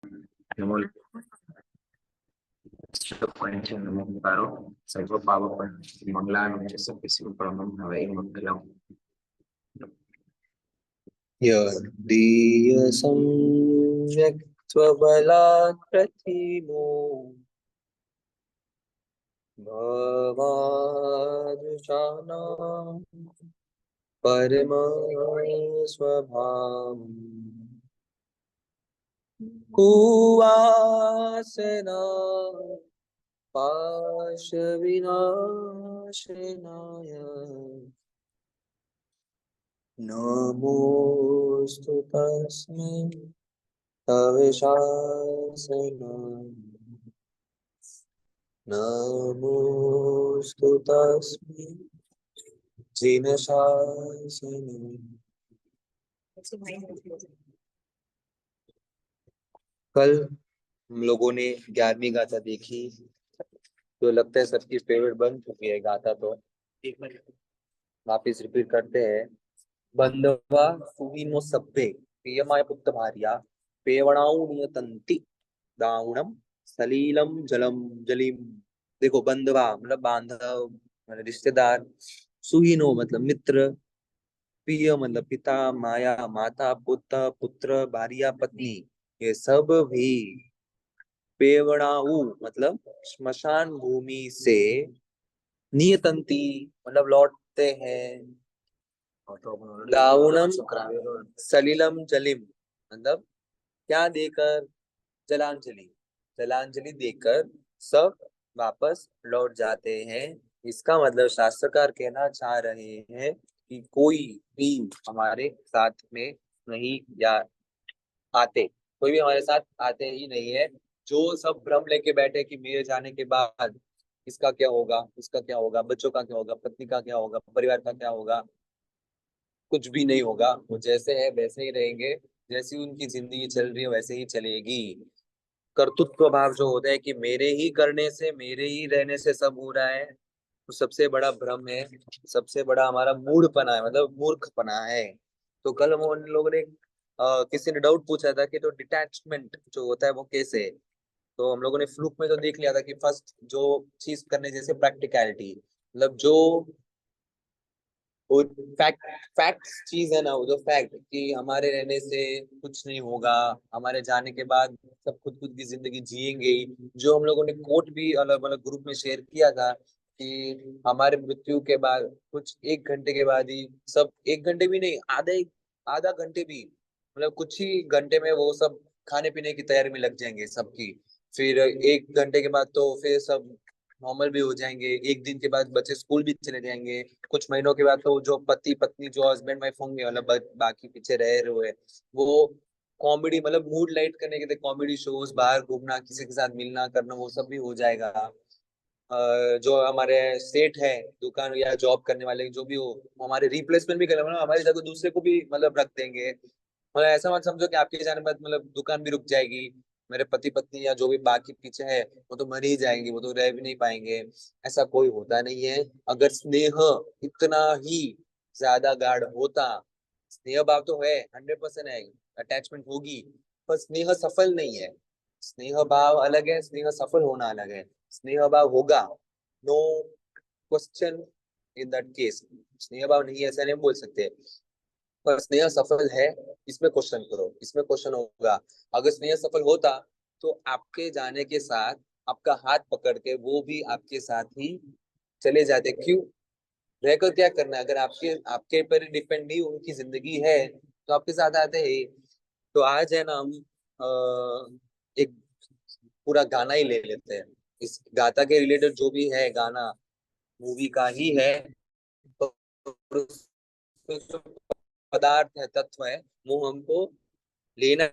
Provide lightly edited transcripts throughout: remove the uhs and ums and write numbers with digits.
नमो नमस्कारो सर्वपावपरिमंगलाय विष्णुपरमं हवै मंगलम्। यदीय सम्यक् त्वबलात् प्रथिमो भवादृशानां परमस्वभावम् कुवासना पाशविनाशनाय नमोऽस्तु तस्मै अविशासनाय नमोऽस्तु तस्मै जिनशासनाय। कल हम लोगों ने 11वीं गाथा देखी, तो लगता है सबकी फेवरेट बन चुकी है गाथा। तो एक बार वापिस रिपीट करते हैं। बंधवा सुहीनो सभ्ये प्रियमाय पुत्र भार्या पेवणाऊ नियतंती दाउणम सलीलम जलम जलीम। देखो, बंधवा मतलब बांधव मतलब रिश्तेदार, सुहीनो मतलब मित्र, प्रिय मतलब पिता, माया माता, पुत्र पुत्र, भार्या पत्नी, ये सब भी पेवणाऊ मतलब श्मशान भूमि से नियतंती मतलब लौटते हैं। दाउणम सलिलम जलिम मतलब क्या देकर, जलांजलि, जलांजलि देकर सब वापस लौट जाते हैं। इसका मतलब शास्त्रकार कहना चाह रहे हैं कि कोई भी हमारे साथ में नहीं या आते, कोई भी हमारे साथ आते ही नहीं है। जो सब भ्रम लेके बैठे कि मेरे जाने के बाद इसका क्या होगा, उसका क्या होगा, बच्चों का क्या होगा, पत्नी का क्या होगा, परिवार का क्या होगा, कुछ भी नहीं होगा। वो जैसे है वैसे ही रहेंगे, जैसी उनकी जिंदगी चल रही है वैसे ही चलेगी। कर्तृत्व भाव जो होता है कि मेरे ही करने से, मेरे ही रहने से सब हो रहा है, तो सबसे बड़ा भ्रम है, सबसे बड़ा हमारा मूढ़पना है, मतलब मूर्खपना है। तो कल हम उन लोगों ने किसी ने डाउट पूछा था कि तो डिटैचमेंट जो होता है वो कैसे है। तो हम लोगों ने फ्लूक में तो देख लिया था कि फर्स्ट जो चीज करने जैसे प्रैक्टिकलिटी, मतलब जो वो फैक्ट, फैक्ट चीज है ना, वो जो फैक्ट कि हमारे रहने से कुछ नहीं होगा, हमारे जाने के बाद सब खुद खुद की जिंदगी जिएंगे ही। जो हम लोगों ने कोट भी अलग अलग ग्रुप में शेयर किया था कि हमारे मृत्यु के बाद कुछ 1 घंटे के बाद ही सब, 1 घंटे भी नहीं, आधा घंटे भी, मतलब कुछ ही घंटे में वो सब खाने पीने की तैयारी में लग जाएंगे सबकी। फिर 1 घंटे के बाद तो फिर सब नॉर्मल भी हो जाएंगे। एक दिन के बाद बच्चे स्कूल भी चले जाएंगे। कुछ महीनों के बाद तो जो पति पत्नी जो हस्बैंड वाइफ होंगे, मतलब बाकी पीछे रह रहे हुए, वो कॉमेडी मतलब मूड लाइट करने के लिए कॉमेडी शोज, बाहर घूमना, किसी के साथ मिलना करना, वो सब भी हो जाएगा। जो हमारे सेठ है, दुकान या जॉब करने वाले जो भी हो, वो हमारे रिप्लेसमेंट भी करें, मतलब हमारी जगह दूसरे को भी मतलब रख देंगे। मतलब ऐसा मत समझो कि आपके जाने बाद मतलब दुकान भी रुक जाएगी, मेरे पति पत्नी या जो भी बाकी पीछे है वो तो मर ही जाएंगे, वो तो रह भी नहीं पाएंगे। ऐसा कोई होता नहीं है। अगर स्नेह इतना ही ज्यादा गाढ़ होता, स्नेह भाव तो है, 100% है, अटैचमेंट होगी, पर स्नेह सफल नहीं है। स्नेह भाव अलग है, स्नेह सफल होना अलग है। स्नेह भाव होगा, no question in that case. स्नेह भाव नहीं है ऐसा नहीं बोल सकते, पर स्नेह सफल है, इसमें क्वेश्चन करो, इसमें क्वेश्चन होगा। अगर स्नेह सफल होता तो आपके जाने के साथ आपका हाथ पकड़ के वो भी आपके साथ ही चले जाते। क्यों रहकर क्या करना है? अगर आपके आपके पर डिपेंड नहीं उनकी जिंदगी है तो आपके साथ आते हैं। तो आज है ना, हम एक पूरा गाना ही ले लेते हैं। इस गाथा के रिलेटेड जो भी है गाना मूवी का ही है, तो उसमें जो पदार्थ है, तत्व है, वो हमको लेना है।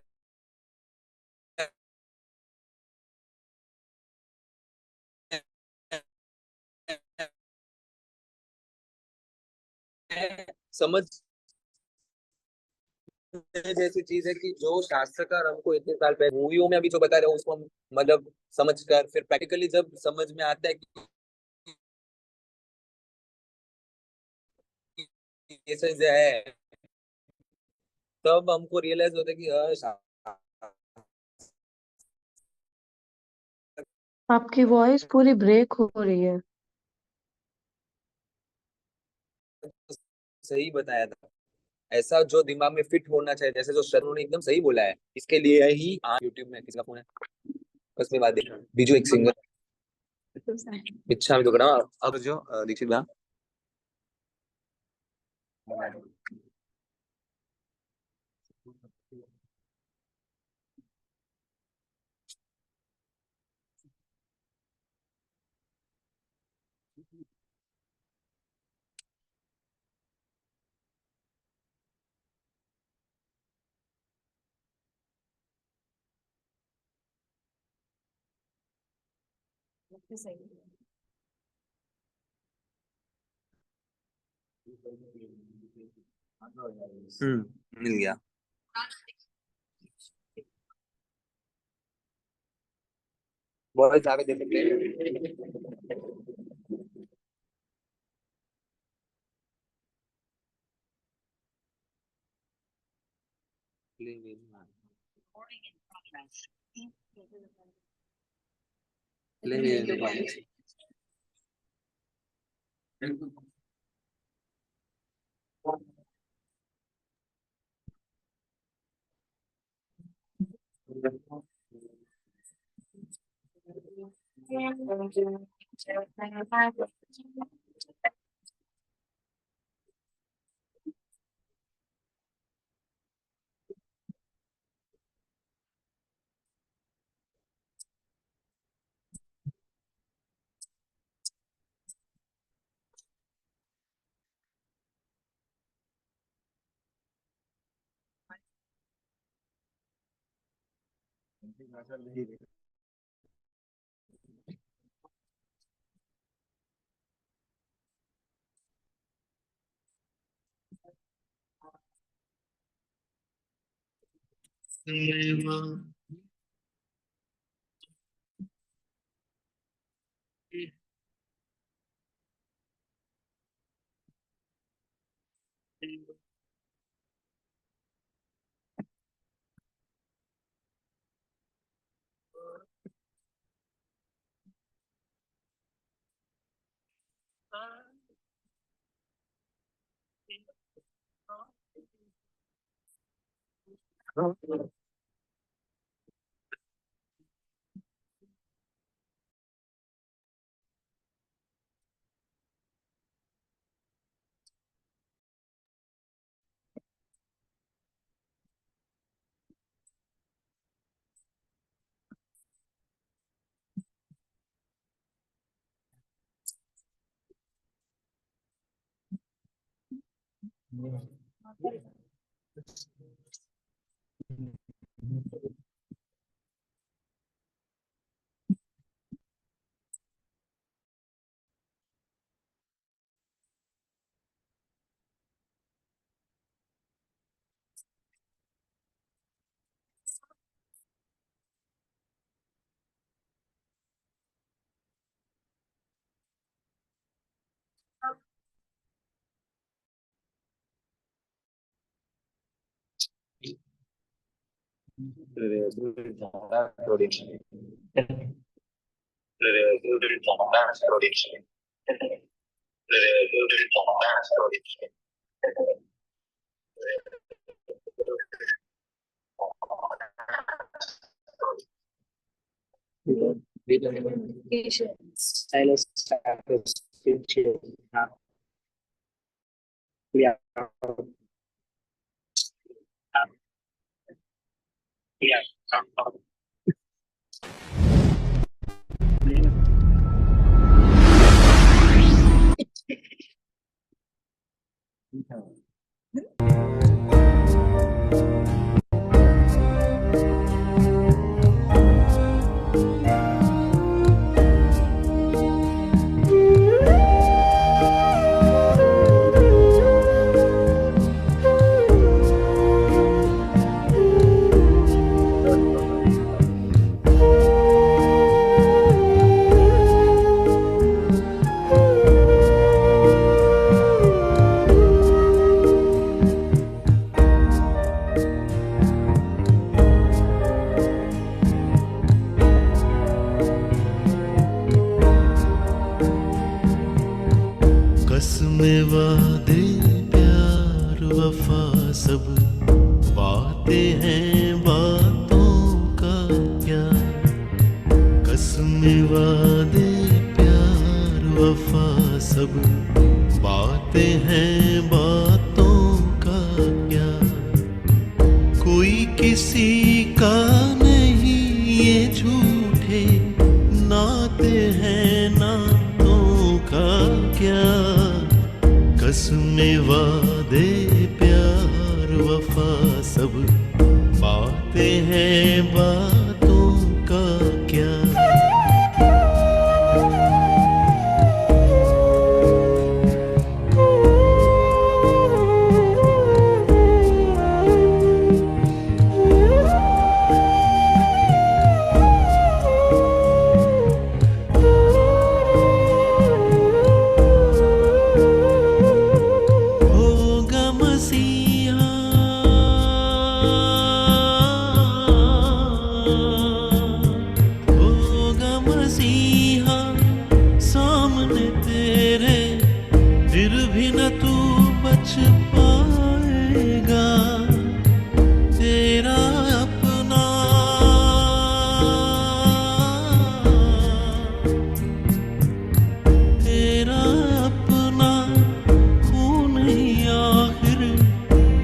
समझ जैसी चीज है कि जो शास्त्रकार हमको इतने साल पहले मूवियों में अभी जो बता रहे हो उसको हम मतलब समझ कर फिर प्रैक्टिकली जब समझ में आता है कि ये चीज है, तब हमको रियलाइज होता है कि आपकी वॉइस पूरी ब्रेक हो रही है। सही बताया था। ऐसा जो दिमाग में फिट होना चाहिए, जैसे जो शरणु ने एकदम सही बोला है, इसके लिए ही हाँ यूट्यूब में किसका फोन है, उसमें बात देख बीजू एक सिंगर इच्छा में तो करा अब जो दीक्षित भैया मिल गया। बहुत आगे दे सकते हैं। Stylus status feature. Yeah. Yeah. में वादे प्यार वफा सब बातें हैं बातों का क्या। कसमें वादे प्यार वफा सब बातें हैं बातों का क्या। कोई किसी का नहीं ये झूठे नाते हैं नातों का क्या। कसमें वादे प्यार वफा सब बातें हैं बातों का क्या।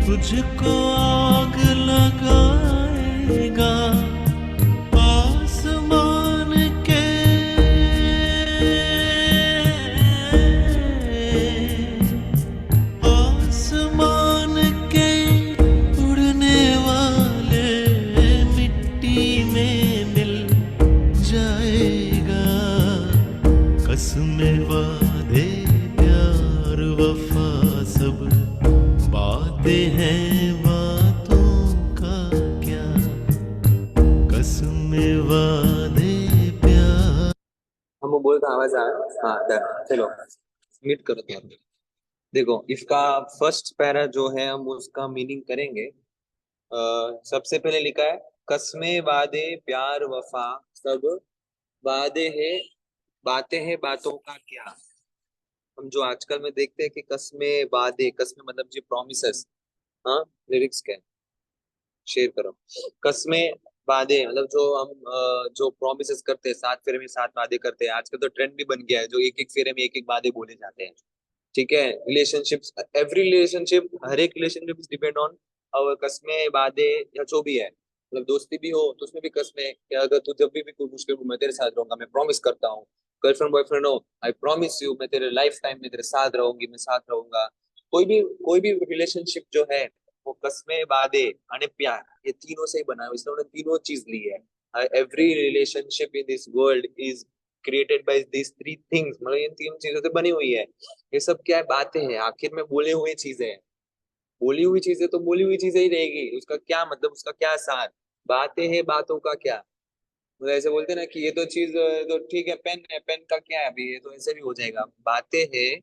तुझको आग लगाएगा आसमान के। आसमान के उड़ने वाले मिट्टी में मिल जाएगा। कसमें वादे प्यार वफा सब बातें हैं बातों का क्या। कसमें वादे प्यार। हम बोल का आवाज आया। हाँ डन, चलो सबमिट करो तुम। देखो इसका फर्स्ट पैरा जो है हम उसका मीनिंग करेंगे। सबसे पहले लिखा है कसमें वादे प्यार वफा सब वादे है बातें हैं बातों का क्या। हम जो आजकल में देखते हैं कि कसमें वादे, कसमें मतलब जी प्रॉमिसेस। हाँ लिरिक्स क्या है शेयर करो। कसमें वादे मतलब जो हम जो प्रॉमिसेस करते हैं, 7 फेरे में 7 वादे करते हैं। आजकल तो ट्रेंड भी बन गया है जो एक एक फेरे में एक एक वादे बोले जाते हैं। ठीक है, रिलेशनशिप्स, एवरी रिलेशनशिप, हर एक रिलेशनशिप इज डिपेंड ऑन और कसमें वादे या जो भी है। मतलब दोस्ती भी हो तो उसमें भी कसमें कि अगर तू जब भी कोई मुश्किल हो मैं तेरे साथ रहूंगा, मैं प्रॉमिस करता हूँ। गर्लफ्रेंड बॉयफ्रेंड हो, आई प्रॉमिस यू मैं तेरे लाइफ टाइम में तेरे साथ रहूंगी, मैं साथ रहूंगा। कोई भी रिलेशनशिप जो है वो कसमें वादे और प्यार ये तीनों से ही बना है। इसलिए उन्होंने तीनों चीज ली है। Every relationship in this world is created by this three things. मतलब इन तीन चीजों से बनी हुई है। ये सब क्या है, बातें हैं, आखिर में बोले हुए चीजें हैं। बोली हुई चीजें तो बोली हुई चीजें ही रहेगी, उसका क्या मतलब, उसका क्या सार। बातें हैं बातों का क्या। मतलब ऐसे बोलते हैं ना कि ये तो चीज तो ठीक है, पेन है, पेन का क्या है अभी, ये तो ऐसे भी हो जाएगा। बातें हैं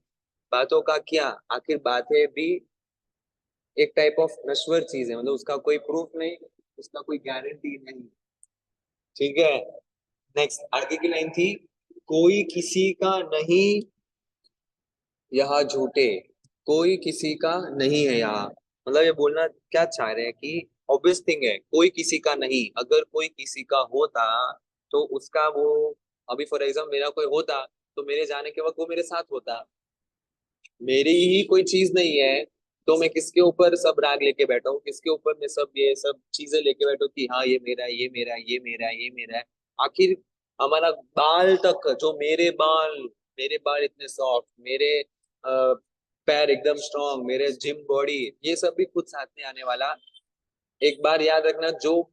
बातों का क्या। आखिर बातें भी एक टाइप ऑफ नश्वर चीज है, मतलब उसका कोई प्रूफ नहीं, उसका कोई गारंटी नहीं। ठीक है, नेक्स्ट आगे की लाइन थी कोई किसी का नहीं यहाँ झूठे। कोई किसी का नहीं है यहाँ, मतलब ये बोलना क्या चाह रहे हैं कि ऑब्वियस थिंग है कोई किसी का नहीं। अगर कोई किसी का होता तो उसका वो, अभी फॉर एग्जाम्पल मेरा कोई होता तो मेरे जाने के वक्त वो मेरे साथ होता। मेरी ही कोई चीज नहीं है तो मैं किसके ऊपर सब राग लेके बैठा हूँ, किसके ऊपर मैं सब ये सब चीजें लेके बैठा हूँ कि हाँ ये मेरा है, ये मेरा है, ये मेरा है, ये मेरा है। आखिर हमारा बाल तक, जो मेरे बाल इतने सॉफ्ट, मेरे पैर एकदम स्ट्रांग, मेरे जिम बॉडी, ये सब भी खुद साथ में आने वाला। एक बार याद रखना, जो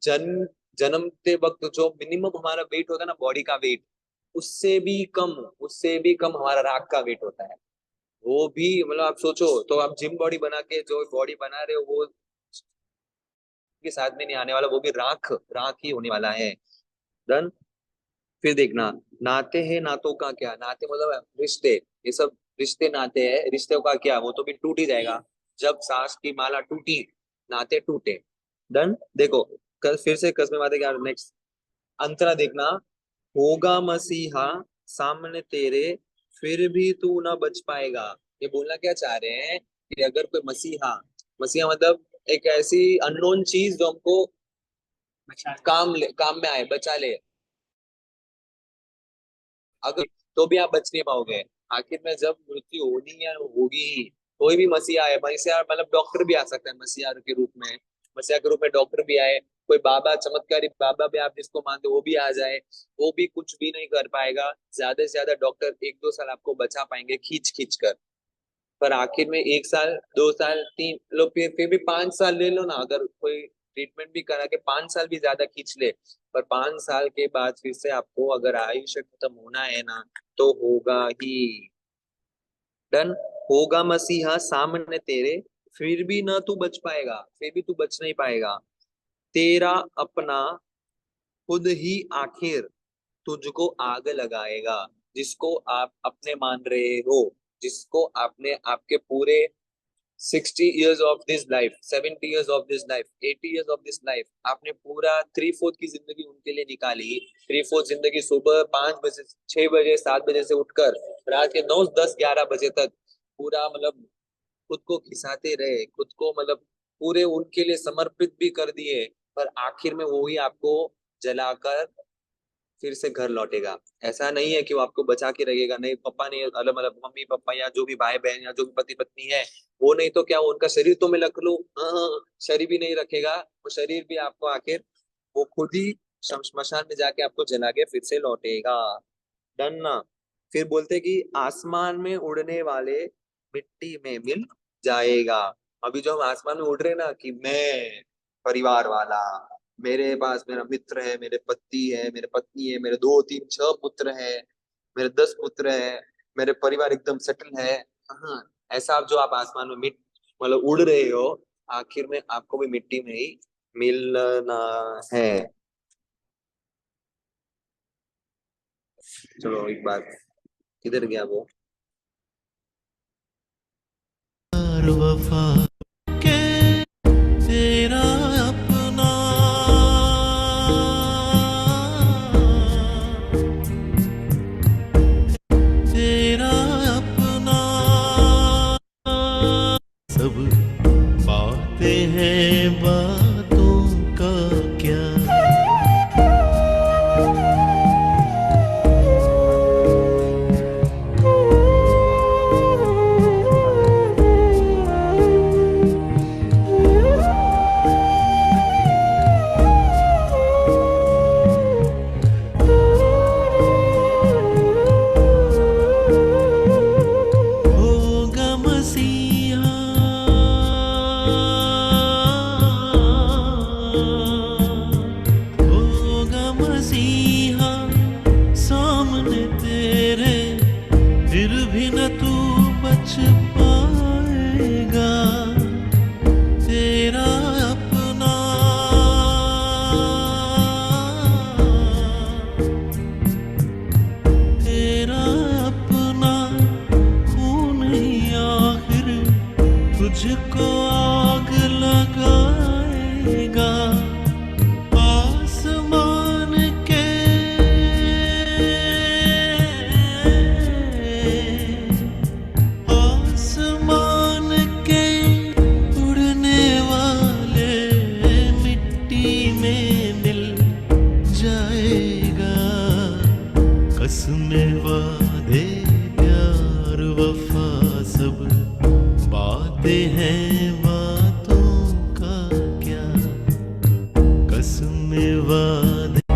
जन्म जन्मते वक्त जो मिनिमम हमारा वेट होता है ना बॉडी का वेट, उससे भी कम हमारा राग का वेट होता है। वो भी मतलब आप सोचो तो आप जिम बॉडी बना के जो बॉडी बना रहे हो वो के साथ में नहीं आने वाला, वो भी राख राख ही होने वाला है। डन। फिर देखना नाते हैं नातों का क्या। नाते मतलब रिश्ते, ये सब रिश्ते नाते हैं, रिश्तों का क्या, वो तो भी टूट ही जाएगा। जब सांस की माला टूटी नाते टूटे। डन। देखो कल फिर से कसमें वादे क्या। नेक्स्ट अंतरा देखना होगा मसीहा सामने तेरे फिर भी तू ना बच पाएगा। ये बोलना क्या चाह रहे हैं कि अगर कोई मसीहा, मसीहा मतलब एक ऐसी अननोन चीज जो हमको काम में आए, बचा ले, अगर तो भी आप बच नहीं पाओगे। आखिर में जब मृत्यु होनी है होगी ही। कोई भी मसीहा आए, मसीहा मतलब डॉक्टर भी आ सकता है मसीहा के रूप में, मसीहा के रूप में डॉक्टर भी आए, कोई बाबा, चमत्कारी बाबा भी आप जिसको मानते हो वो भी आ जाए, वो भी कुछ भी नहीं कर पाएगा। ज्यादा से ज्यादा डॉक्टर 1-2 साल आपको बचा पाएंगे खींच खींच कर, पर आखिर में 1 साल, 2 साल, 3 लो, फिर भी 5 साल ले लो ना, अगर कोई ट्रीटमेंट भी करा के 5 साल भी ज्यादा खींच ले, पर 5 साल के बाद फिर से आपको अगर आयुष्य खत्म होना है ना, तो होगा ही। डन। होगा मसीहा सामने तेरे, फिर भी ना तू बच पाएगा, फिर भी तू बच नहीं पाएगा। तेरा अपना खुद ही आखिर तुझको आग लगाएगा। जिसको आप अपने मान रहे हो, जिसको आपने आपके पूरे 60 years of this life, 70 years of this life, 80 years of this life, आपने पूरा 3/4 की जिंदगी उनके लिए निकाली। 3/4 जिंदगी सुबह 5 बजे, 6 बजे, 7 बजे से उठकर रात के 9, 10, 11 बजे तक पूरा मतलब खुद को खिसाते रहे, खुद को मतलब पूरे उनके लिए समर्पित भी कर दिए, पर आखिर में वो ही आपको जलाकर फिर से घर लौटेगा। ऐसा नहीं है कि वो आपको बचा के रखेगा, नहीं, पापा नहीं, मतलब मम्मी पापा या जो भी भाई बहन या जो भी पति पत्नी है, वो नहीं तो क्या, उनका शरीर तो मैं रख लूं, हाँ, शरीर भी नहीं रखेगा, वो शरीर भी आपको आखिर वो खुद ही शमशान में जाके आपको जला के फिर से लौटेगा। डन ना। फिर बोलते कि आसमान में उड़ने वाले मिट्टी में मिल जाएगा। अभी जो हम आसमान में उड़ रहे ना, कि मैं परिवार वाला, मेरे पास मेरा मित्र है, मेरे पति है, मेरे पत्नी है, मेरे 2, 3, 6 पुत्र है, मेरे 10 पुत्र है, मेरे परिवार एकदम सेटल है, हाँ, ऐसा आप जो आप आसमान में मतलब उड़ रहे हो, आखिर में आपको भी मिट्टी में ही मिलना है। चलो एक बार, किधर गया वो? वफा के तेरा अपना, तेरा अपना, सब बातें हैं बातों का क्या। होगा मसीहा, होगा मसीहा सामने तेरे, फिर भी न तू बच पाएगा। तेरा अपना, तेरा अपना खून ही आखिर तुझको आग लगाएगा। आसमान के, आसमान के उड़ने वाले मिट्टी में मिल जाएगा। कसमें वादे प्यार वफा सब बातें हैं बातों का क्या। कसमें वादे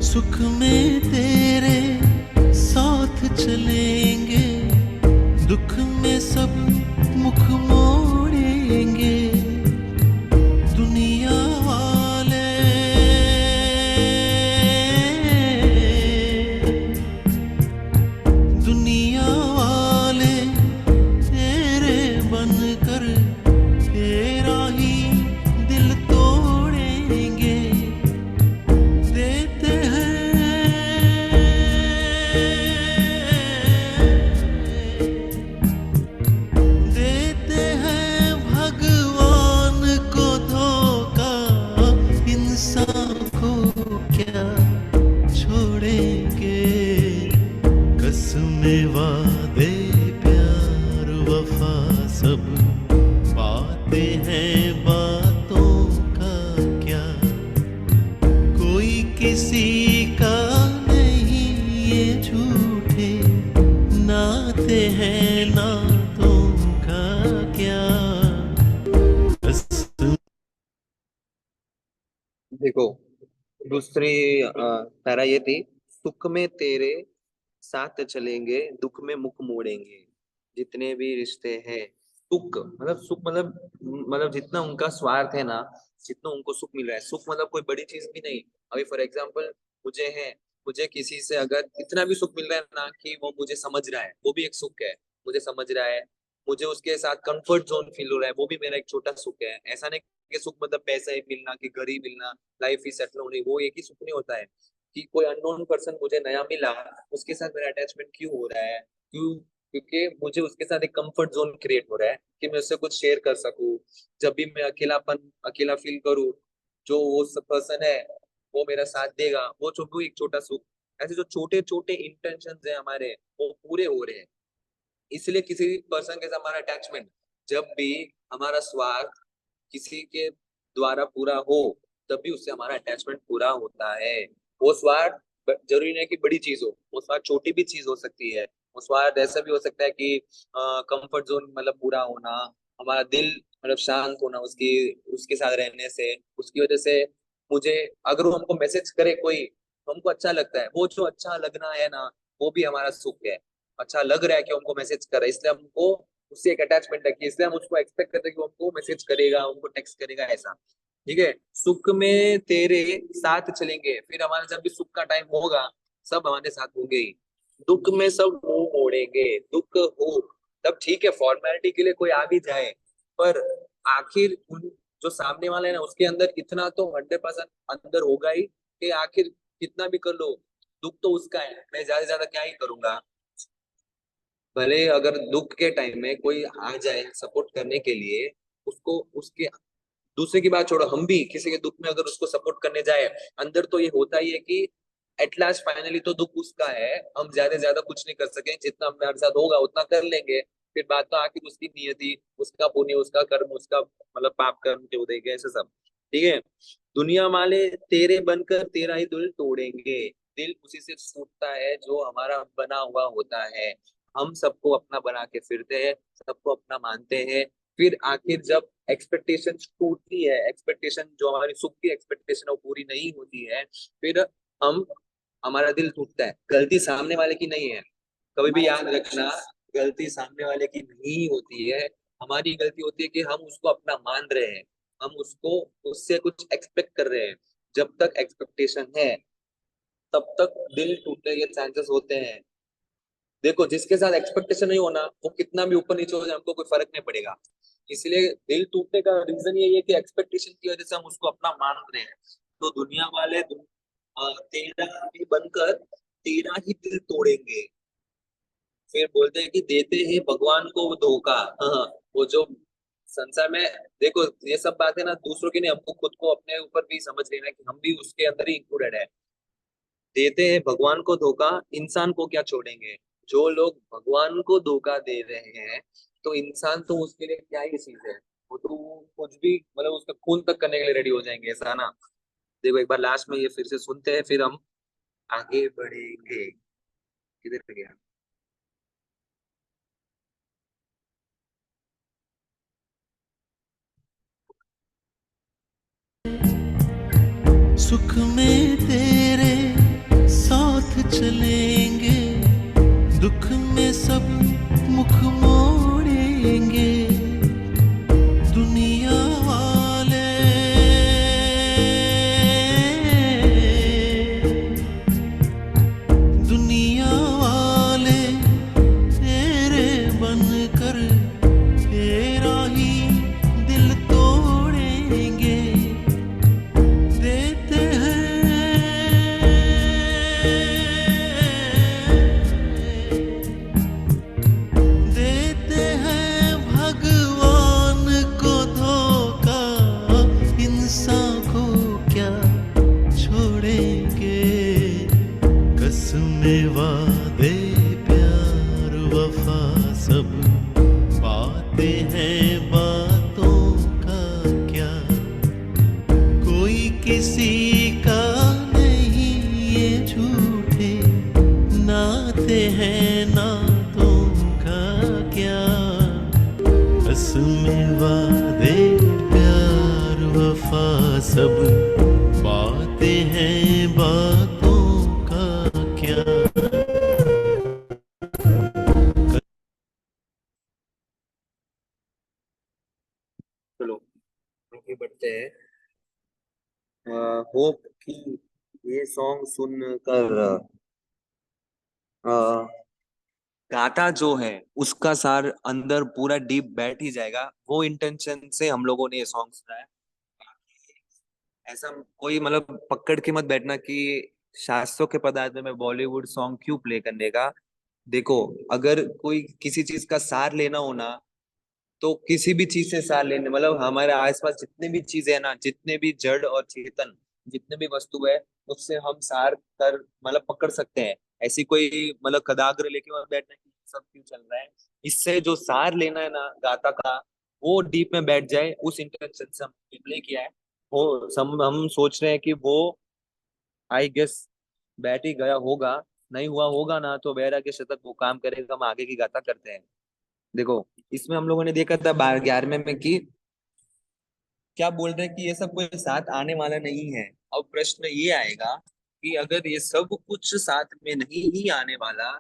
सुख में तेरे साथ चलेंगे, दुख में सब मुख मोड़ेंगे। दुनिया वाले, दुनिया वाले तेरे बनकर तेरा ही दिल तोड़ेंगे। देते हैं, देते में वादे प्यार वफा सब बातें हैं बातों का क्या, कोई किसी का नहीं ये झूठे नाते हैं नातों का क्या। देखो दूसरी पैरा ये थी, सुख में तेरे साथ चलेंगे दुख में मुख मोड़ेंगे, जितने भी रिश्ते हैं सुख मतलब जितना उनका स्वार्थ है ना, जितना उनको सुख मिल रहा है, सुख मतलब कोई बड़ी चीज भी नहीं। अभी फॉर एग्जांपल मुझे किसी से अगर इतना भी सुख मिल रहा है ना कि वो मुझे समझ रहा है, वो भी एक सुख है। मुझे समझ रहा है, मुझे उसके साथ कंफर्ट जोन फील हो रहा है, वो भी मेरा एक छोटा सुख है। ऐसा नहीं कि सुख मतलब पैसा ही मिलना, कि घर ही मिलना, लाइफ ही सेटल होनी, वो एक ही सुख नहीं होता है। कि कोई अननोन पर्सन मुझे नया मिला, उसके साथ मेरा अटैचमेंट क्यों हो रहा है, क्योंकि मुझे उसके साथ एक कंफर्ट जोन क्रिएट हो रहा है कि मैं उससे कुछ शेयर कर सकूं। जब भी मैं अकेला फील करूं, जो वो पर्सन है वो मेरा साथ देगा, वो भी एक छोटा सुख। ऐसे जो छोटे छोटे इंटेंशंस है हमारे, वो पूरे हो रहे हैं। इसलिए किसी पर्सन के साथ हमारा अटैचमेंट, जब भी हमारा स्वार्थ किसी के द्वारा पूरा हो, तब भी उससे हमारा अटैचमेंट पूरा होता है। वो स्वार्थ जरूरी नहीं कि बड़ी चीज हो, वो स्वार्थ छोटी भी चीज हो सकती है। वो स्वार्थ ऐसा भी हो सकता है कि कंफर्ट जोन मतलब पूरा होना, हमारा दिल मतलब शांत होना उसके साथ रहने से, उसकी वजह से मुझे अगर वो हमको मैसेज करे कोई, तो हमको अच्छा लगता है। वो जो अच्छा लगना है ना, वो भी हमारा सुख है। अच्छा लग रहा है कि हमको मैसेज कर रहा है, इसलिए हमको उससे एक अटैचमेंट है, कि इसलिए हम उसको एक्सपेक्ट करते हैं कि वो हमको मैसेज करेगा, हमको टेक्स्ट करेगा, ऐसा। ठीक है, सुख में तेरे साथ चलेंगे, फिर हमारा जब भी सुख का टाइम होगा सब हमारे साथ होंगे ही। दुख में सब मुंह मोड़ेंगे, दुख हो तब ठीक है, फॉर्मेलिटी के लिए कोई आ भी जाए, पर आखिर उन जो सामने वाला है ना, उसके अंदर इतना तो 100% अंदर होगा ही कि आखिर कितना भी कर लो, दुख तो उसका है, मैं ज्यादा से ज्यादा क्या ही करूंगा। भले अगर दुख के टाइम में कोई आ जाए सपोर्ट करने के लिए, उसको उसके दूसरे की बात छोड़ो, हम भी किसी के दुख में अगर उसको सपोर्ट करने जाए, अंदर तो ये होता ही है कि एट लास्ट फाइनली तो दुख उसका है, हम ज्यादा से ज्यादा कुछ नहीं कर सके, जितना हमारे साथ होगा उतना कर लेंगे। फिर बात तो आखिर उसकी नियति, उसका पुण्य, उसका कर्म, उसका मतलब पाप कर्म क्यों देंगे, ऐसे सब। ठीक है, दुनिया वाले तेरे बनकर तेरा ही दिल तोड़ेंगे। दिल उसी से टूटता है जो हमारा बना हुआ होता है। हम सबको अपना बना के फिरते हैं, सबको अपना मानते हैं, फिर आखिर जब एक्सपेक्टेशन टूटती है, एक्सपेक्टेशन जो हमारी सुख की एक्सपेक्टेशन वो पूरी नहीं होती है, फिर हमारा दिल टूटता है। गलती सामने वाले की नहीं है, कभी भी याद रखना, गलती सामने वाले की नहीं होती है, हमारी गलती होती है कि हम उसको अपना मान रहे हैं, हम उससे कुछ एक्सपेक्ट कर रहे हैं। जब तक एक्सपेक्टेशन है तब तक दिल टूटने के चांसेस होते हैं। देखो, जिसके साथ एक्सपेक्टेशन नहीं होना, वो कितना भी ऊपर नीचे हो जाए, हमको कोई फर्क नहीं पड़ेगा। इसलिए दिल टूटने का रीजन यही है कि एक्सपेक्टेशन की वजह से हम उसको अपना मान रहे हैं। तो दुनिया वाले तेरा ही बनकर तेरा ही दिल तोड़ेंगे। फिर बोलते हैं कि देते हैं भगवान को धोखा। हाँ, वो जो संसार में, देखो ये सब बातें ना दूसरों की नहीं, हमको खुद को अपने ऊपर भी समझ लेना कि हम भी उसके अंदर ही इंक्लूडेड है। देते हैं भगवान को धोखा, इंसान को क्या छोड़ेंगे। जो लोग भगवान को धोखा दे रहे हैं, तो इंसान तो उसके लिए क्या ही चीज है, वो तो कुछ भी मतलब उसका खून तक करने के लिए रेडी हो जाएंगे, ऐसा ना। देखो एक बार लास्ट में ये फिर से सुनते हैं, फिर हम आगे बढ़ेंगे। किधर गया? सुख में तेरे साथ चलेंगे, दुख में सब मुख मोड़ेंगे। दुनिया वाले तेरे बनकर तेरा ही दिल तोड़ेंगे। देते हैं भगवान को धोखा, इंसान को क्या छोड़ेंगे। कसमें वादे प्यार बातें हैं नातों का क्या, रस्में वादे प्यार वफा सब बातें हैं बातों का क्या। चलो आगे बढ़ते हैं। होप कि ये सॉन्ग सुनकर गाता जो है उसका सार अंदर पूरा डीप बैठ ही जाएगा, वो इंटेंशन से हम लोगों ने ये सॉन्ग सुना है। ऐसा कोई मतलब पकड़ के मत बैठना कि शास्त्रों के पदार्थ में बॉलीवुड सॉन्ग क्यों प्ले करने का। देखो, अगर कोई किसी चीज का सार लेना हो ना, तो किसी भी चीज से सार लेने मतलब हमारे आसपास जितने भी चीजें है ना, जितने भी जड़ और चेतन जितने भी वस्तु है, उससे हम सार कर मतलब पकड़ सकते हैं। ऐसी कोई मतलब कदाग्र लेके वहां बैठना कि सब क्यों चल रहा है, इससे जो सार लेना है ना गाता का, वो डीप में बैठ जाए, उस इंटेंशन से हम प्ले किया है। वो हम सोच रहे हैं कि वो आई गेस बैठ ही गया होगा। नहीं हुआ होगा ना तो बहरा के शतक वो काम करेगा, हम आगे की गाथा करते हैं। देखो, इसमें हम लोगों ने देखा था 11वें में कि क्या बोल रहे हैं कि ये सब कोई साथ आने वाला नहीं है। अब प्रश्न ये आएगा कि अगर ये सब कुछ साथ में नहीं ही आने वाला,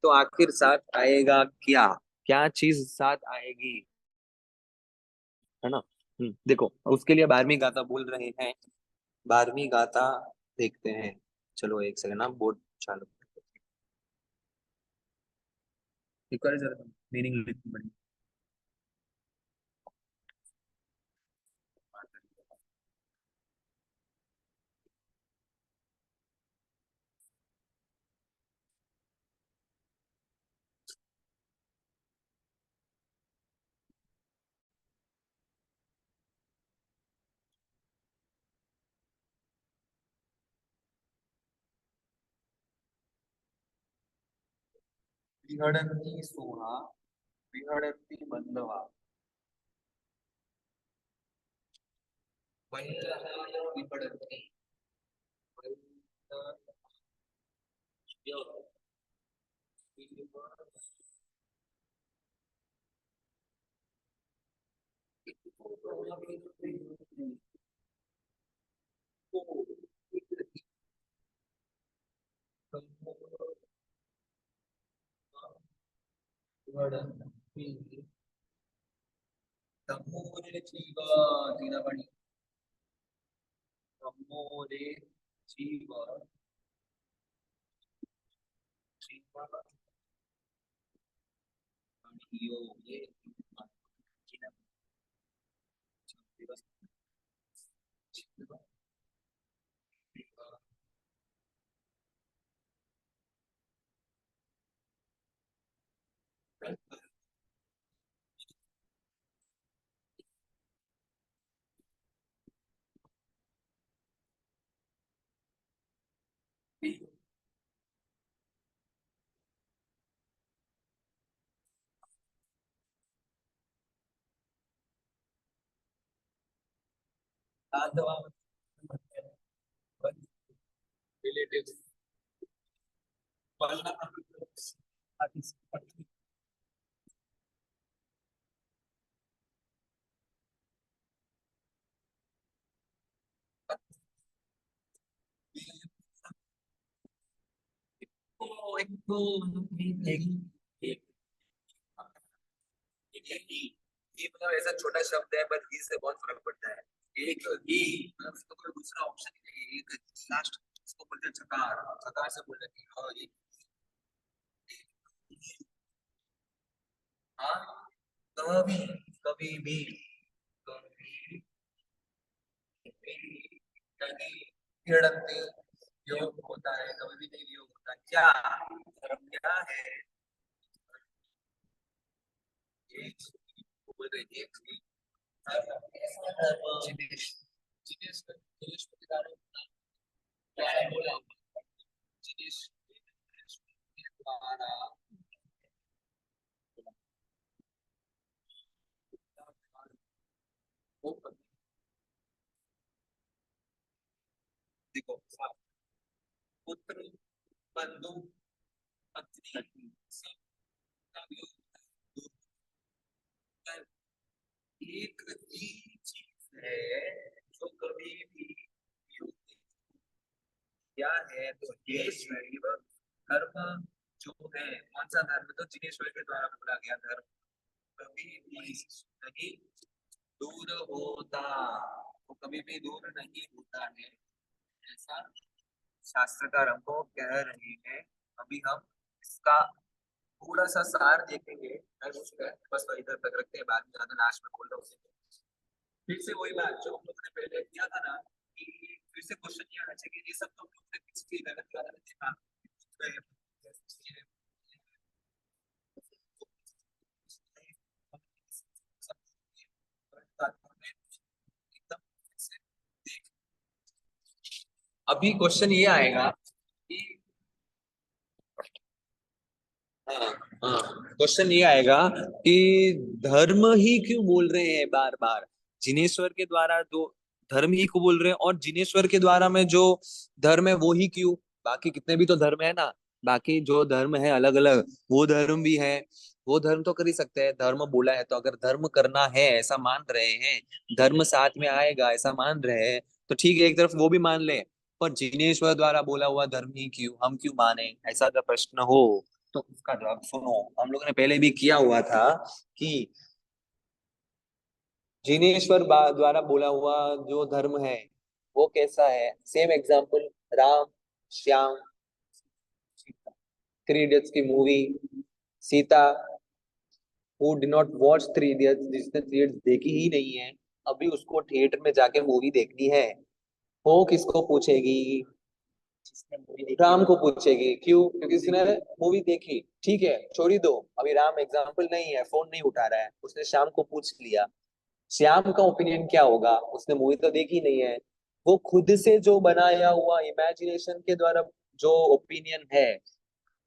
तो आखिर साथ आएगा क्या, क्या चीज साथ आएगी, है ना। देखो, उसके लिए 12वीं गाथा बोल रहे हैं। 12वीं गाथा देखते हैं। चलो एक सेकंड ना, बोर्ड चालू एक बार जरा मीनिंग लिखनी पड़ेगी। विहड़न्ती सुहा विहड़न्ती बंधवा वल्लभाय विहड़न्ति तमोरे जीवा दिनमणि तमोरे जीवा जीवा मणियो ये रिलेटिव्स एक ये मतलब ऐसा छोटा शब्द है, पर ही से बहुत फर्क पड़ता है। एक ही मतलब उसका कोई दूसरा ऑप्शन ही नहीं है। एक लास्ट इसको बोलते हैं चकार, चकार से बोलते हैं हाँ ये हाँ कभी कभी भी कभी भी नहीं हिड़कती योग होता है, कभी भी नहीं योग होता। क्या धर्म क्या है, एक बोल रहे एक ही धर्म, ऐसा धर्म जिनेश जिनेश जिनेश को किताबों क्या है बोला जिनेश द्वारा देखो पुत्र बंधु पत्नी क्या है, तो ये शैव धर्म जो है, कौन सा धर्म, तो जिनेश्वर के द्वारा बोला गया धर्म कभी भी नहीं दूर होता, वो कभी भी दूर नहीं होता है, ऐसा शास्त्रकार हमको कह रहे हैं। अभी हम इसका थोड़ा सा सार देखेंगे, बस तो इधर तक रखते हैं, बाद में ज्यादा लास्ट में बोल रहा हूँ। फिर से वही बात जो हम लोग ने पहले किया था ना, कि फिर से क्वेश्चन ये आना चाहिए कि ये सब तो हम लोग ने किस चीज गलत देखा, अभी क्वेश्चन ये आएगा कि हाँ हाँ, क्वेश्चन ये आएगा कि धर्म ही क्यों बोल रहे हैं बार बार, जिनेश्वर के द्वारा जो धर्म ही को बोल रहे हैं, और जिनेश्वर के द्वारा में जो धर्म है वो ही क्यों, बाकी कितने भी तो धर्म है ना, बाकी जो धर्म है अलग अलग वो धर्म भी है, वो धर्म तो कर ही सकते हैं, धर्म बोला है तो अगर धर्म करना है ऐसा मान रहे हैं, धर्म साथ में आएगा ऐसा मान रहे हैं, तो ठीक है एक तरफ वो भी मान ले, पर जिनेश्वर द्वारा बोला हुआ धर्म ही क्यों, हम क्यों माने, ऐसा अगर प्रश्न हो तो उसका जवाब सुनो। हम लोगों ने पहले भी किया हुआ था कि जिनेश्वर द्वारा बोला हुआ जो धर्म है वो कैसा है, सेम एग्जांपल, राम, श्याम, थ्री इडियट्स की movie, Sita, who did not watch Three Idiots, जिसने थ्री इडियट्स देखी ही नहीं है, अभी उसको थिएटर में जाके मूवी देखनी है, वो किसको पूछेगी, राम को पूछेगी, क्यों, क्योंकि उसने मूवी देखी, ठीक है छोड़ी दो, अभी राम एग्जाम्पल नहीं है, फोन नहीं उठा रहा है, उसने श्याम को पूछ लिया, श्याम का ओपिनियन क्या होगा, उसने मूवी तो देखी नहीं है, वो खुद से जो बनाया हुआ इमेजिनेशन के द्वारा जो ओपिनियन है,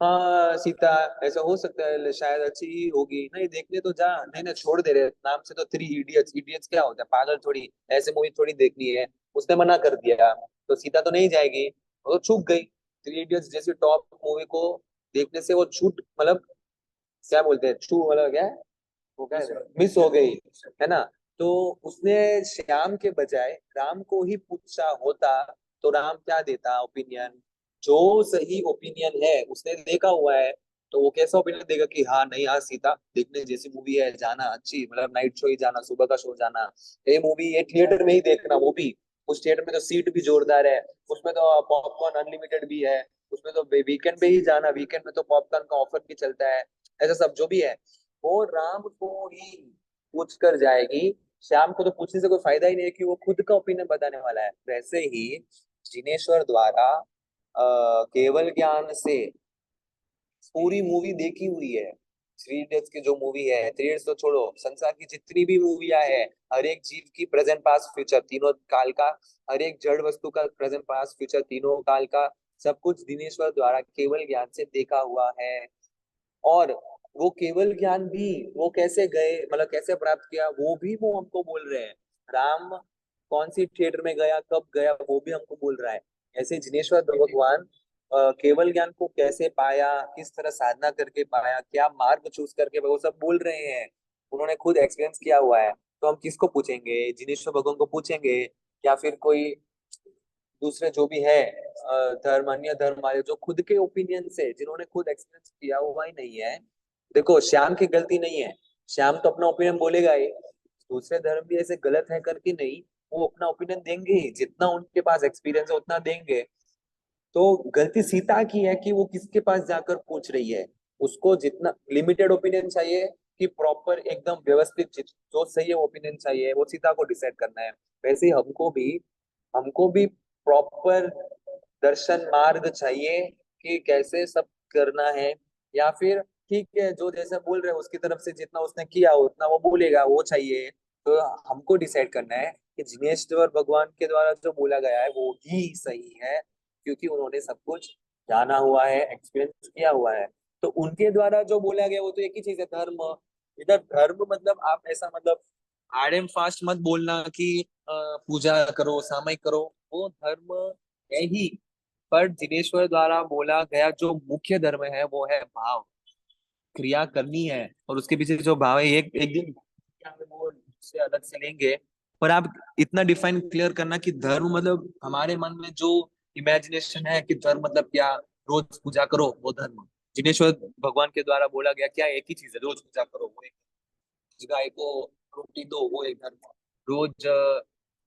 हाँ सीता ऐसा हो सकता है, शायद अच्छी ही होगी, नहीं देखने तो जा, नहीं ना छोड़ दे रहे, नाम से तो थ्री इडियट्स, इडियट्स क्या होता है, पागल थोड़ी, ऐसे मूवी थोड़ी देखनी है, उसने मना कर दिया, तो सीता तो नहीं जाएगी, वो तो चूक गई, थ्री इडियट्स जैसी टॉप मूवी को देखने से वो छूट, मतलब क्या बोलते हैं, छू मतलब क्या है वो, क्या मिस हो गई, है ना, तो उसने श्याम के बजाय राम को ही पूछा होता तो राम क्या देता ओपिनियन, जो सही ओपिनियन है उसने देखा हुआ है, तो वो कैसा ओपिनियन देगा कि हाँ नहीं, हाँ सीता देखने जैसी मूवी है, जाना अच्छी, मतलब नाइट शो ही जाना, सुबह का शो जाना, ये मूवी ये थिएटर में ही देखना, वो भी उस थिएटर में तो सीट भी जोरदार है, उसमें तो पॉपकॉर्न अनलिमिटेड भी है, उसमें तो वीकेंड पे ही जाना, वीकेंड में तो पॉपकॉर्न का ऑफर भी चलता है, ऐसा सब जो भी है, वो राम को ही पूछ कर जाएगी, श्याम को तो पूछने से कोई फायदा ही नहीं है कि वो खुद का ओपिनियन बताने वाला है। वैसे ही जिनेश्वर द्वारा केवल ज्ञान से पूरी मूवी देखी हुई है, थ्री इडियट्स की जो मूवी है, थ्री इडियट्स तो छोड़ो, संसार की जितनी भी मूवियां है, हर एक जीव की प्रेजेंट पास्ट फ्यूचर तीनों काल का, हर एक जड़ वस्तु का प्रेजेंट पास्ट फ्यूचर तीनों काल का, सब कुछ दिनेश्वर द्वारा केवल ज्ञान से देखा हुआ है, और वो केवल ज्ञान भी वो कैसे गए, मतलब कैसे प्राप्त किया, वो भी वो हमको बोल रहे हैं, राम कौन सी थिएटर में गया, कब गया, वो भी हमको बोल रहा है, ऐसे जिनेश्वर भगवान केवल ज्ञान को कैसे पाया, किस तरह साधना करके पाया, क्या मार्ग चूज करके, वो सब बोल रहे हैं, उन्होंने खुद एक्सपीरियंस किया हुआ है, तो हम किसको पूछेंगे, जिनेश्वर भगवान को पूछेंगे, या फिर कोई दूसरे जो भी है धर्म, अन्य धर्म वाले जो खुद के ओपिनियन से, जिन्होंने खुद एक्सपीरियंस किया हुआ ही नहीं है, देखो श्याम की गलती नहीं है, श्याम तो अपना ओपिनियन बोलेगा ही, दूसरे धर्म भी ऐसे गलत है करके नहीं, वो अपना ओपिनियन देंगे ही, जितना उनके पास एक्सपीरियंस है उतना देंगे, तो गलती सीता की है कि वो किसके पास जाकर पूछ रही है, उसको जितना लिमिटेड ओपिनियन चाहिए कि प्रॉपर एकदम व्यवस्थित जो सही ओपिनियन चाहिए, वो सीता को डिसाइड करना है, वैसे ही हमको भी प्रॉपर दर्शन मार्ग चाहिए कि कैसे सब करना है, या फिर ठीक है जो जैसा बोल रहे हैं उसकी तरफ से जितना उसने किया उतना वो बोलेगा वो चाहिए, तो हमको डिसाइड करना है कि जिनेश्वर भगवान के द्वारा जो बोला गया है वो ही सही है, क्योंकि उन्होंने सब कुछ जाना हुआ है, एक्सपीरियंस किया हुआ है, तो उनके द्वारा जो बोला गया वो तो एक ही चीज है, धर्म, इधर धर्म मतलब आप ऐसा मतलब हार्ड एंड फास्ट मत बोलना कि पूजा करो सामयिक करो, वो धर्म है ही, पर जिनेश्वर द्वारा बोला गया जो मुख्य धर्म है वो है भाव, क्रिया करनी है, और उसके पीछे जो भाव है एक एक दिन वो से अलग से लेंगे, पर आप इतना डिफाइन क्लियर करना कि धर्म मतलब हमारे मन में जो इमेजिनेशन है कि धर्म मतलब क्या, रोज पूजा करो वो धर्म। जिनेश्वर भगवान के द्वारा बोला गया क्या, एक ही चीज है, रोज पूजा करो वो एक, गाय को रोटी दो वो एक धर्म, रोज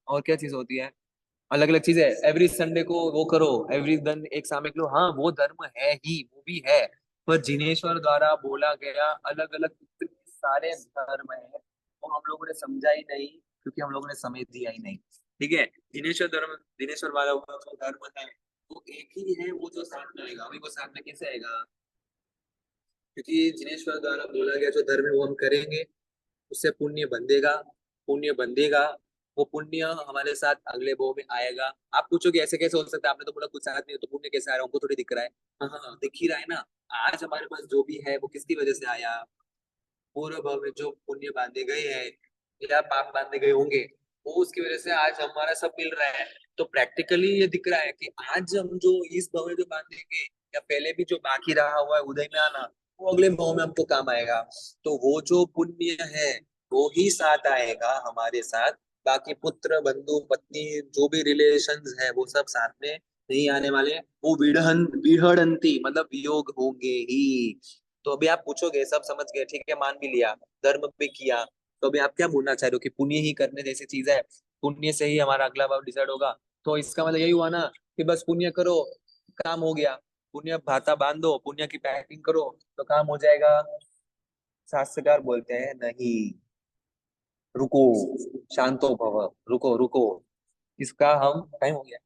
और क्या चीज होती है, अलग अलग चीजें, एवरी संडे को वो करो, एवरी दिन एक सामयिक लो, हाँ वो धर्म है ही, वो भी है। पर जिनेश्वर द्वारा बोला गया अलग अलग सारे धर्म है, वो हम लोगों ने समझा ही नहीं, क्योंकि हम लोगों ने समय दिया ही नहीं। ठीक है, जिनेश्वर धर्म, जिनेश्वर वाला हुआ जो धर्म है वो एक ही है, वो जो साथ में आएगा, अभी वो साथ में कैसे आएगा, क्योंकि जिनेश्वर द्वारा बोला गया जो धर्म है वो हम करेंगे, उससे पुण्य बंधेगा, पुण्य बंधेगा, वो पुण्य हमारे साथ अगले भाव में आएगा। आप पूछोगे ऐसे कैसे हो सकता है, आपने तो बोला कुछ साथ नहीं, तो पुण्य कैसे आ रहा है, हमको थोड़ी दिख रहा है। हाँ हाँ दिख ही रहा है ना। आज हमारे पास जो भी है वो किसकी वजह से आया, पूर्व भाव में जो पुण्य बांधे गए हैं या पाप बांधे गए होंगे, वो उसकी वजह से आज हमारा सब मिल रहा है। तो प्रैक्टिकली ये दिख रहा है कि आज हम जो इस भाव में जो बांधेंगे, या पहले भी जो बाकी रहा हुआ है उदय में आना, वो अगले भाव में हमको काम आएगा। तो वो जो पुण्य है वो ही साथ आएगा हमारे साथ, बाकी पुत्र बंधु पत्नी जो भी रिलेशंस है वो सब साथ में नहीं आने वाले, वो विहड़ंती मतलब वियोग होंगे ही। तो अभी आप पूछोगे सब समझ गए, ठीक है मान भी लिया, धर्म भी किया, तो अभी आप क्या बोलना चाह रहे हो कि पुण्य ही करने जैसी चीज है, पुण्य से ही हमारा अगला भाव डिसाइड होगा। तो इसका मतलब यही हुआ ना कि बस पुण्य करो काम हो गया, पुण्य भाता बांधो, पुण्य की पैकिंग करो तो काम हो जाएगा। शास्त्रकार बोलते हैं नहीं, रुको, शांतो भव, रुको रुको, इसका हम टाइम हो गया,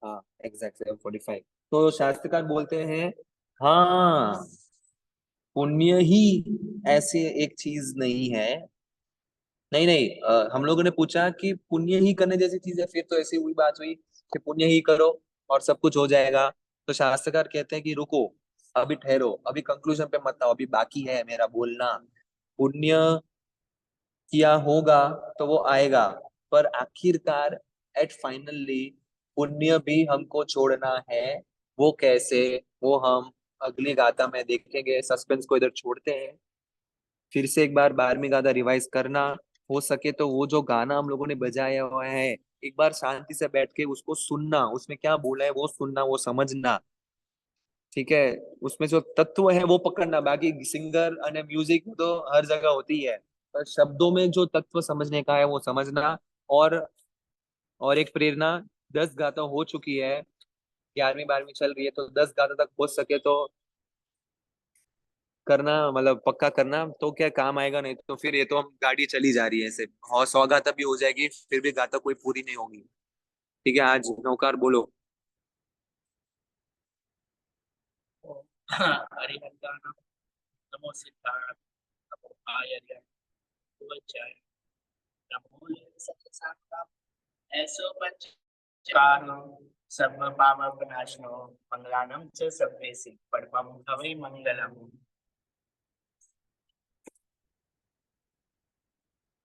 हाँ एग्जैक्ट 7:45। तो शास्त्रकार बोलते हैं हाँ, पुण्य ही ऐसी एक चीज नहीं है, नहीं नहीं, हम लोगों ने पूछा कि पुण्य ही करने जैसी चीज है, फिर तो ऐसी हुई बात हुई कि पुण्य ही करो और सब कुछ हो जाएगा। तो शास्त्रकार कहते हैं कि रुको, अभी ठहरो, अभी कंक्लूजन पे मत आओ, अभी बाकी है मेरा बोलना। पुण्य किया होगा तो वो आएगा, पर आखिरकार एट फाइनली पुण्य भी हमको छोड़ना है। वो कैसे, वो हम अगली गाथा में देखेंगे, सस्पेंस को इधर छोड़ते हैं। फिर से एक बार 12वीं गाथा रिवाइज करना, हो सके तो वो जो गाना हम लोगों ने बजाया हुआ है एक बार शांति से बैठ के उसको सुनना, उसमें क्या बोला है वो सुनना, वो समझना। ठीक है, उसमें जो तत्व है वो पकड़ना, बाकी सिंगर और म्यूजिक तो हर जगह होती है, पर शब्दों में जो तत्व समझने का है वो समझना। और और एक प्रेरणा, 10 गाथा हो चुकी है, 11वीं 12वीं चल रही है, तो 10 गाथा तक पहुंच सके तो करना, मतलब पक्का करना, तो क्या काम आएगा, नहीं तो फिर ये तो हम गाड़ी चली जा रही है ऐसे, और 100 गाथा भी हो जाएगी फिर भी गाथा कोई पूरी नहीं होगी। ठीक है, आज नौकार बोलो। हरिहंताणं नमो सिद्धाणं नमो आयर्य वज्राय नमो सत्संगाय ऐसो पंचकारो सर्व पाप विनाशनो मंगलानां च सर्वेसि परमं भवे मंगलम्।